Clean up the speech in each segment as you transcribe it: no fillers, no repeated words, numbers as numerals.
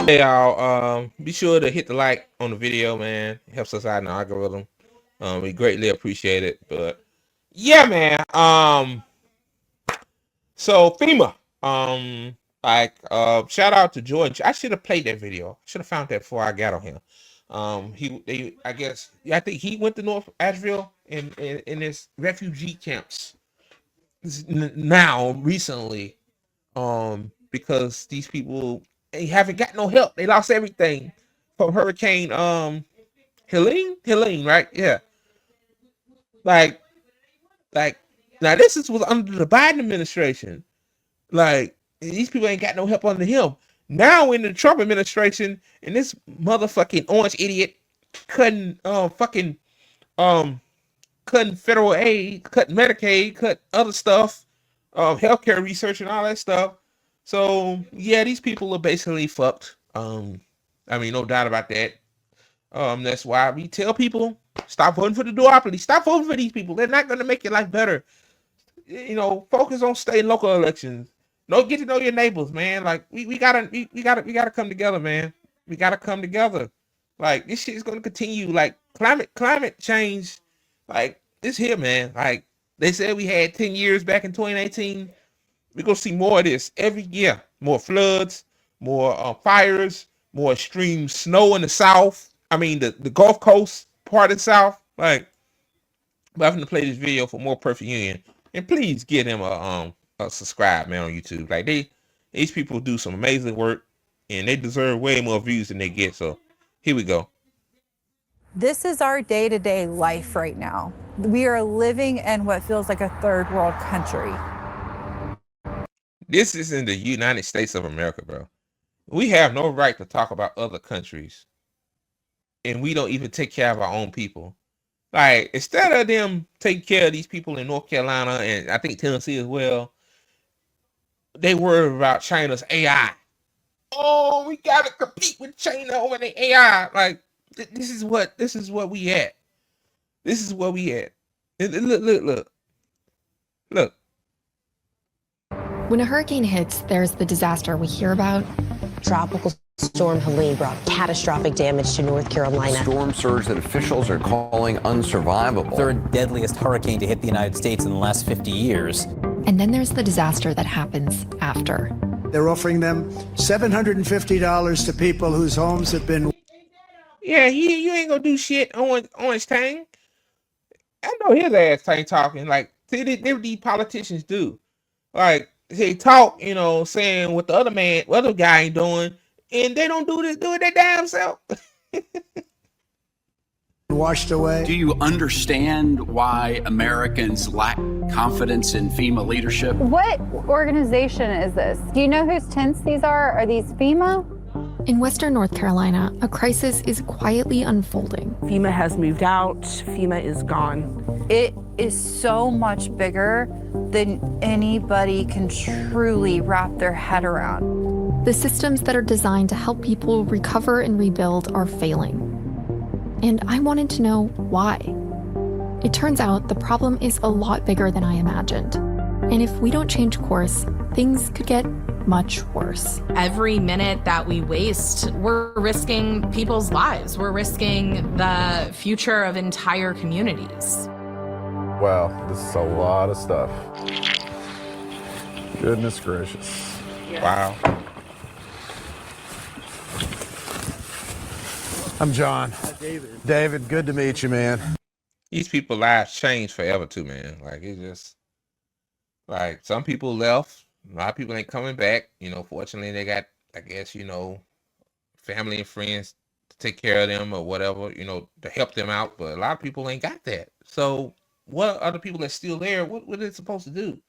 Hey y'all, be sure to hit the like on the video, man. It helps us out in the algorithm. We greatly appreciate it. But yeah, man. So Fema, shout out to George. I should have played that video. Should have found that before I got on here. I guess, yeah, I think he went to North Asheville in his refugee camps now recently. Because these people, they haven't got no help. They lost everything from Hurricane Helene, right? Yeah. Like like now this was under the Biden administration. Like these people ain't got no help under him. Now in the Trump administration, and this motherfucking orange idiot cutting um cutting federal aid, cutting Medicaid, cut other stuff, healthcare research and all that stuff. So yeah, these people are basically fucked. I mean, no doubt about that. That's why we tell people stop voting for the duopoly. Stop voting for these people. They're not gonna make your life better. Focus on state and local elections. No, get to know your neighbors, man. Like we gotta come together, man. We gotta come together. Like this shit is gonna continue. Like climate change, like this here, man. Like they said we had 10 years back in 2019. We're gonna see more of this every year. More floods, more fires, more extreme snow in the south. I mean the Gulf Coast part of the south. Like, but I'm gonna play this video for more perfect union. And please give them a subscribe, man, on YouTube. Like these people do some amazing work and they deserve way more views than they get. So here we go. This is our day-to-day life right now. We are living in what feels like a third world country. This is in the United States of America, bro. We have no right to talk about other countries. And we don't even take care of our own people. Like, instead of them taking care of these people in North Carolina and I think Tennessee as well, they worry about China's AI. Oh, we gotta compete with China over the AI. Like, this is what we at. This is what we at. Look. When a hurricane hits, there's the disaster we hear about. Tropical storm Helene brought catastrophic damage to North Carolina. Storm surge that officials are calling unsurvivable. Third deadliest hurricane to hit the United States in the last 50 years. And then there's the disaster that happens after. They're offering them $750 to people whose homes have been. Yeah, you ain't gonna do shit on his Tang. I know his ass ain't talking. Like, these politicians do. Like, they talk, saying what the other guy ain't doing, and they don't do it their damn self. Washed away. Do you understand why Americans lack confidence in FEMA leadership? What organization is this? Do you know whose tents these are? Are these FEMA? In Western North Carolina, a crisis is quietly unfolding. FEMA has moved out. FEMA is gone. It is so much bigger than anybody can truly wrap their head around. The systems that are designed to help people recover and rebuild are failing. And I wanted to know why. It turns out the problem is a lot bigger than I imagined. And if we don't change course, things could get much worse. Every minute that we waste, we're risking people's lives. We're risking the future of entire communities. Wow, this is a lot of stuff. Goodness gracious. Yeah. Wow. I'm John. David. David, good to meet you, man. These people's lives changed forever too, man. Like, it's just like some people left. A lot of people ain't coming back. Fortunately they got, I guess, family and friends to take care of them or whatever, to help them out. But a lot of people ain't got that. So what are the people that's still there? What are they supposed to do?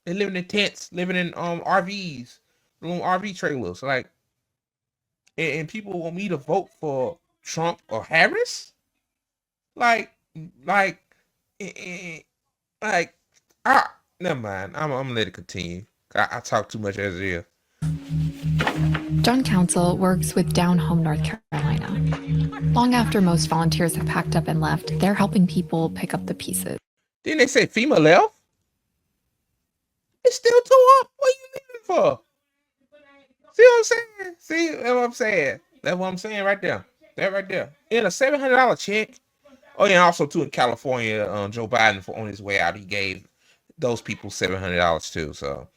They're living in tents, living in RVs, little RV trailers. Like, and people want me to vote for Trump or Harris? Like, never mind. I'm gonna let it continue. I talk too much as it is. John Council works with Down Home, North Carolina. Long after most volunteers have packed up and left, they're helping people pick up the pieces. Didn't they say FEMA left? It's still tore up. What are you leaving for? See what I'm saying? See what I'm saying? That's what I'm saying right there. That right there. In a $700 check. Oh yeah, also too in California, Joe Biden on his way out, he gave those people $700 too. So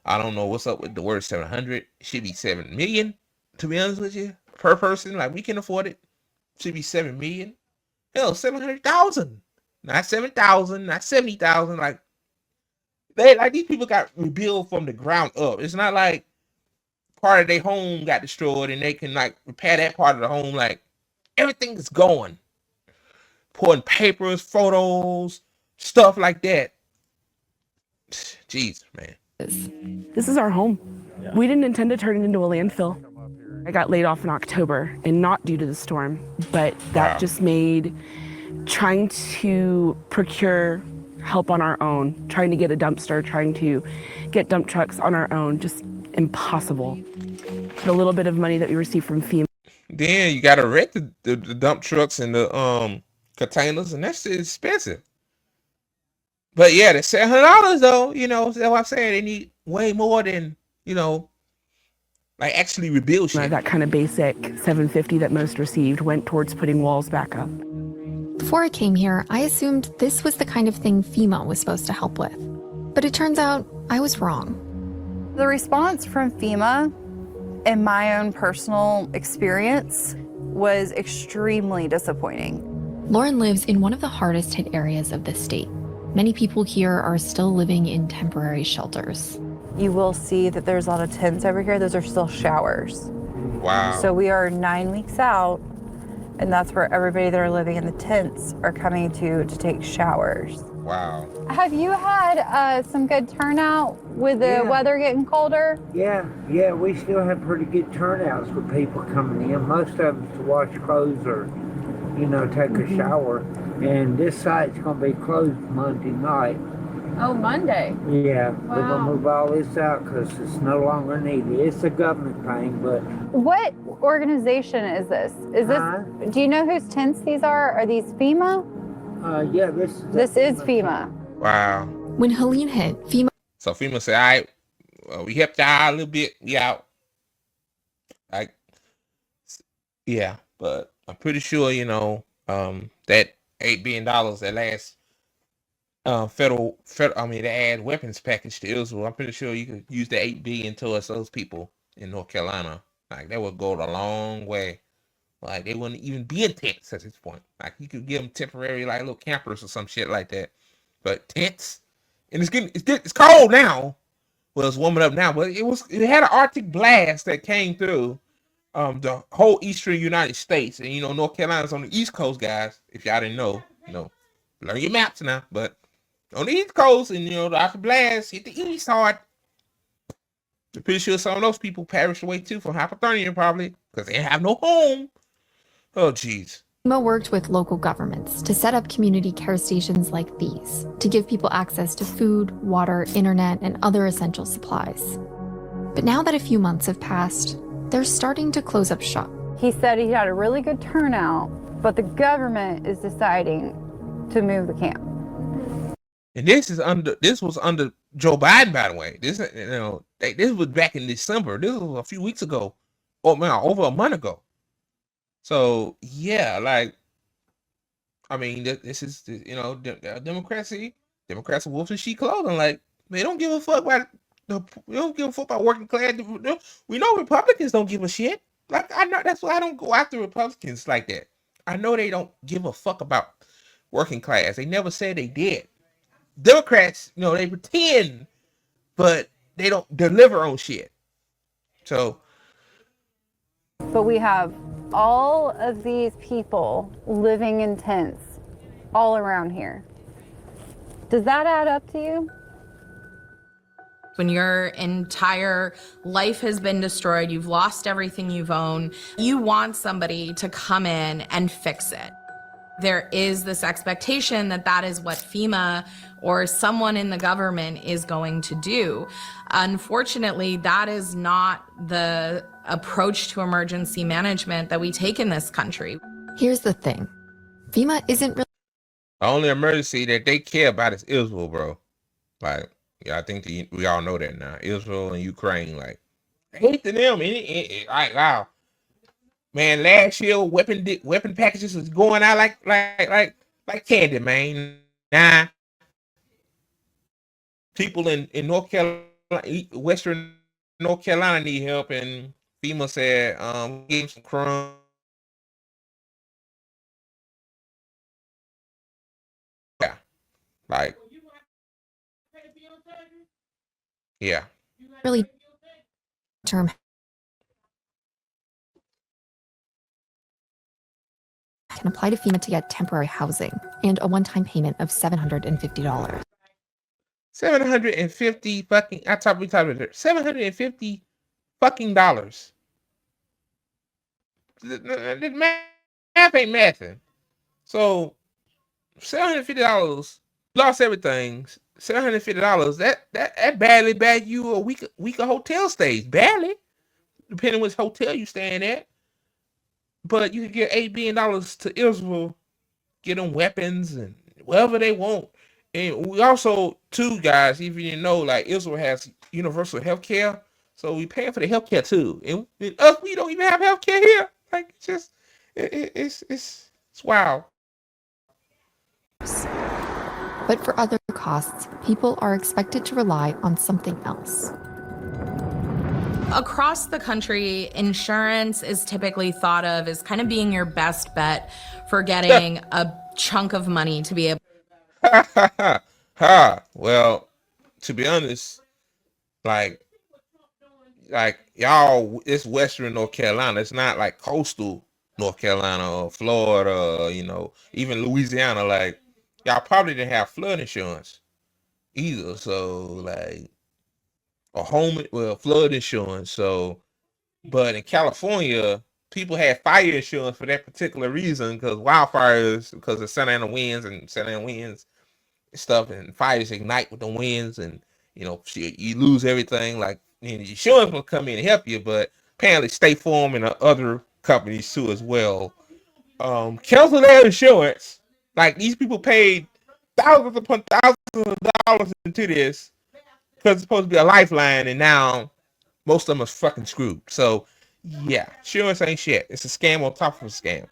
I don't know what's up with the word 700. It should be 7 million. To be honest with you, per person, like we can afford it. Should be 7 million. Hell, 700,000, not 7,000, not 70,000. Like these people got rebuilt from the ground up. It's not like part of their home got destroyed and they can like repair that part of the home. Like everything is gone. Putting papers, photos, stuff like that. Jeez, man. This is our home. We didn't intend to turn it into a landfill. I got laid off in October, and not due to the storm, but that just made trying to procure help on our own, trying to get a dumpster, trying to get dump trucks on our own, just impossible. The little bit of money that we received from Fema. Then you got to rent the dump trucks and the containers, and that's expensive. But yeah, the $700 though, you know, that's what I'm saying. They need way more than, you know, like actually rebuild shit. That kind of basic $750 that most received went towards putting walls back up. Before I came here, I assumed this was the kind of thing FEMA was supposed to help with. But it turns out I was wrong. The response from FEMA, in my own personal experience, was extremely disappointing. Lauren lives in one of the hardest hit areas of the state. Many people here are still living in temporary shelters. You will see that there's a lot of tents over here. Those are still showers. Wow. So we are 9 weeks out, and that's where everybody that are living in the tents are coming to take showers. Wow. Have you had some good turnout with the weather getting colder? Yeah, we still have pretty good turnouts with people coming in. Most of them to wash clothes or, you know, take a shower. And this site's going to be closed Monday night. Oh, Monday? Yeah, we're going to move all this out because it's no longer needed. It's a government thing, but... What organization is this? Do you know whose tents these are? Are these FEMA? Yeah, this is FEMA. Wow. When Helene hit, FEMA... So FEMA said, all right, we helped y'all a little bit. We out. Like, yeah, but I'm pretty sure, you know, that $8 billion that last federal, they add weapons package to Israel. I'm pretty sure you could use the $8 billion towards those people in North Carolina. Like that would go a long way. Like they wouldn't even be in tents at this point. Like you could give them temporary like little campers or some shit like that. But tents, and it's cold now. Well, it's warming up now, but it had an Arctic blast that came through the whole eastern United States, and you know North Carolina's on the East Coast, guys. If y'all didn't know, you know, learn your maps now. But on the East Coast, and you know the Arctic blast hit the east hard. I'm pretty sure some of those people perished away too from hypothermia, probably because they didn't have no home. Oh, jeez. FEMA worked with local governments to set up community care stations like these to give people access to food, water, internet, and other essential supplies. But now that a few months have passed, they're starting to close up shop. He said he had a really good turnout, but the government is deciding to move the camp. And this was under Joe Biden, by the way. This, you know, this was back in December. This was a few weeks ago. Oh man, over a month ago. So yeah, like, I mean, this is, you know, democracy. Democrats are wolves in sheep clothing. Like they don't give a fuck about we don't give a fuck about working class. We know Republicans don't give a shit. Like I know that's why I don't go after Republicans like that. I know they don't give a fuck about working class. They never said they did. Democrats, you know, they pretend, but they don't deliver on shit. So, but we have all of these people living in tents all around here. Does that add up to you? When your entire life has been destroyed, you've lost everything you've owned, you want somebody to come in and fix it. There is this expectation that that is what FEMA or someone in the government is going to do. Unfortunately, that is not the approach to emergency management that we take in this country. Here's the thing. FEMA isn't really... The only emergency that they care about is Israel, bro. Like, yeah, I think we all know that now. Israel and Ukraine, like, hate to them. Like, wow, man. Last year, weapon packages was going out like candy, man. Nah, people in North Carolina, Western North Carolina need help, and FEMA said, gave some crumbs. Yeah, like, yeah. Really term can apply to FEMA to get temporary housing and a one-time payment of $750. 750 fucking. We talked about it. $750 fucking dollars. The math ain't mathing. So $750 lost everything. $750. That barely bad you a week of hotel stays. Barely, depending which hotel you staying at. But you can get $8 billion to Israel, get them weapons and whatever they want. And we also, too, guys, even you know, like Israel has universal health care. So we paying for the health care too. And us, we don't even have health care here. Like, it's just, it's wow. But for other costs, people are expected to rely on something else. Across the country, insurance is typically thought of as kind of being your best bet for getting a chunk of money to be able. Well, to be honest, like y'all, it's Western North Carolina. It's not like coastal North Carolina or Florida, or, even Louisiana. Like, y'all probably didn't have flood insurance either. So, like, flood insurance. So, but in California, people had fire insurance for that particular reason, because wildfires, because of Santa Ana winds and stuff, and fires ignite with the winds, and you lose everything. Like, the insurance will come in and help you, but apparently State Farm and other companies too as well cancel their insurance. Like, these people paid thousands upon thousands of dollars into this because it's supposed to be a lifeline, and now most of them are fucking screwed. So yeah, insurance ain't shit. It's a scam on top of a scam.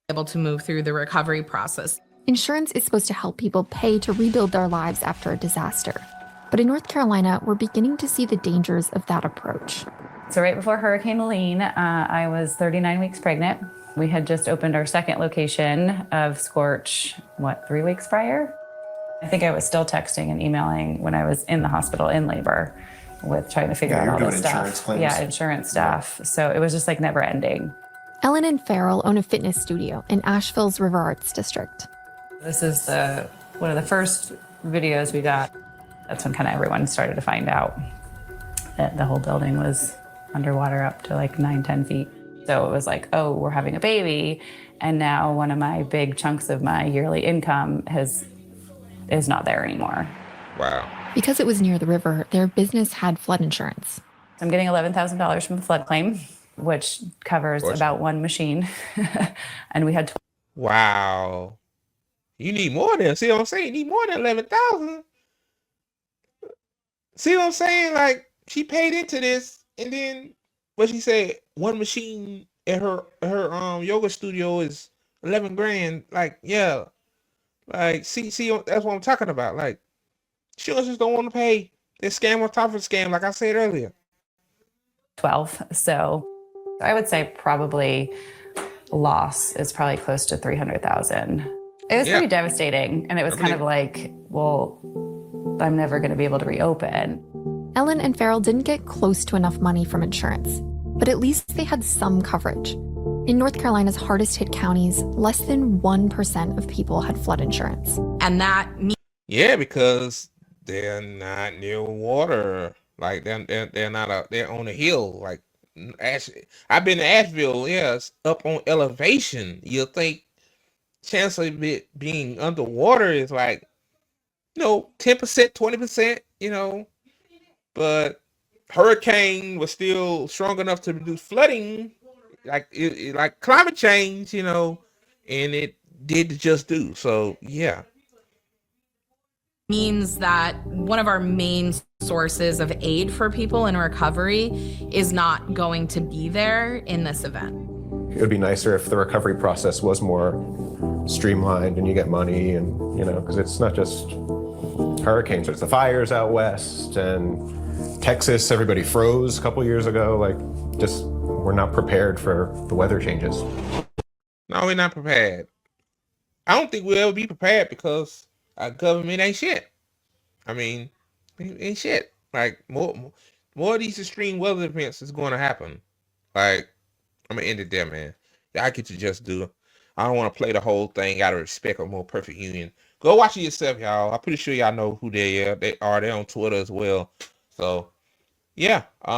Able to move through the recovery process. Insurance is supposed to help people pay to rebuild their lives after a disaster. But in North Carolina, we're beginning to see the dangers of that approach. So right before Hurricane Helene, I was 39 weeks pregnant. We had just opened our second location of Scorch, 3 weeks prior? I think I was still texting and emailing when I was in the hospital in labor with trying to figure out all this stuff. Yeah, insurance stuff. So it was just like never ending. Ellen and Farrell own a fitness studio in Asheville's River Arts District. This is one of the first videos we got. That's when kind of everyone started to find out that the whole building was underwater up to like 9-10 feet. So it was like, oh, we're having a baby. And now one of my big chunks of my yearly income is not there anymore. Wow. Because it was near the river, their business had flood insurance. I'm getting $11,000 from the flood claim, which covers about one machine. And we had... Wow. You need more than, see what I'm saying? You need more than 11,000. See what I'm saying? Like, she paid into this, and then what she said, one machine at her yoga studio is 11 grand. Like, yeah. Like, see, that's what I'm talking about. Like, she just don't want to pay this scam on top of scam, like I said earlier. 12. So I would say probably loss is probably close to 300,000. It was pretty devastating. And it was kind of like, well, I'm never going to be able to reopen. Ellen and Farrell didn't get close to enough money from insurance, but at least they had some coverage. In North Carolina's hardest hit counties, less than 1% of people had flood insurance. And that yeah, because they're not near water. Like, they're not they're on a hill. Like, I've been to Asheville. Yeah, it's up on elevation. You'll think chance of it being underwater is like, 10%, 20%, but hurricane was still strong enough to reduce flooding, like like climate change, and it did just do. So yeah. means that one of our main sources of aid for people in recovery is not going to be there in this event. It would be nicer if the recovery process was more streamlined and you get money and, because it's not just hurricanes, there's the fires out west and Texas, everybody froze a couple years ago. We're not prepared for the weather changes. No, we're not prepared. I don't think we'll ever be prepared because our government ain't shit. I mean, it ain't shit. Like, more of these extreme weather events is going to happen. Like, I'm going to end it there, man. I get to just do. I don't want to play the whole thing out of respect or more perfect union. Go watch it yourself, y'all. I'm pretty sure y'all know who they are. They're on Twitter as well. So, yeah.